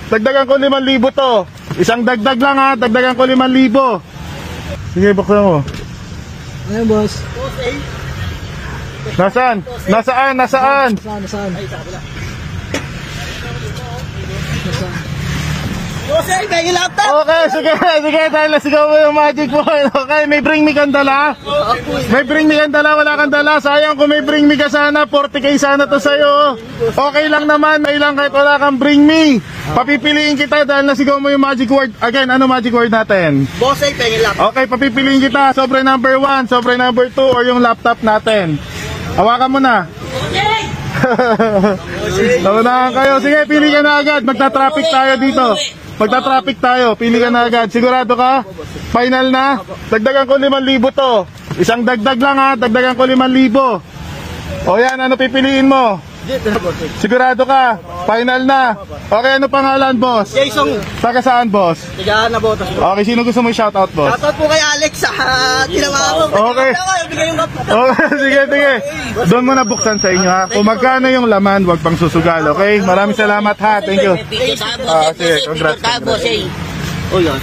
Dagdagan ko 5,000 to. Isang dagdag lang ha. Dagdagan ko 5,000. Sige, buksan mo. Ano boss? Nasaan? Nasaan? Nasaan? Saan? Ay, sa kabila. Bossing, may laptop! Okay, sige, dahil nasigaw mo yung magic point. Okay, may bring me kang dala? May bring me kang dala, wala kang dala. Sayang kung may bring me ka sana, 40k sana to sa'yo. Okay lang naman, may lang kahit wala kang bring me. Papipiliin kita dahil nasigaw mo yung magic word. Again, ano magic word natin? Bossing, may laptop. Okay, papipiliin kita. Sobre number 1, sobre number 2, or yung laptop natin. Hawakan mo na. Naunahan kayo. Sige, pili ka na agad. Magta-traffic tayo dito. Magta-traffic tayo. Pili ka na agad. Sigurado ka? Final na? Dagdagan ko 5,000 to. Isang dagdag lang ha. Dagdagan ko 5,000. O yan, ano pipiliin mo? Sigurado ka? Final na? Okay, ano pangalan, boss? Jason. Taga saan, boss? Tigaan na botas. Okay, sino gusto mo i-shoutout, boss? Shoutout po kay Alex sa tinamaan mo. Okay. Bigay yung laptop. Okay, sige. Doon mo na buksan sa inyo ha. Kung magkano yung laman, wag pang susugal, okay? Maraming salamat ha. Thank you. Sige, congrats. Oh, yan.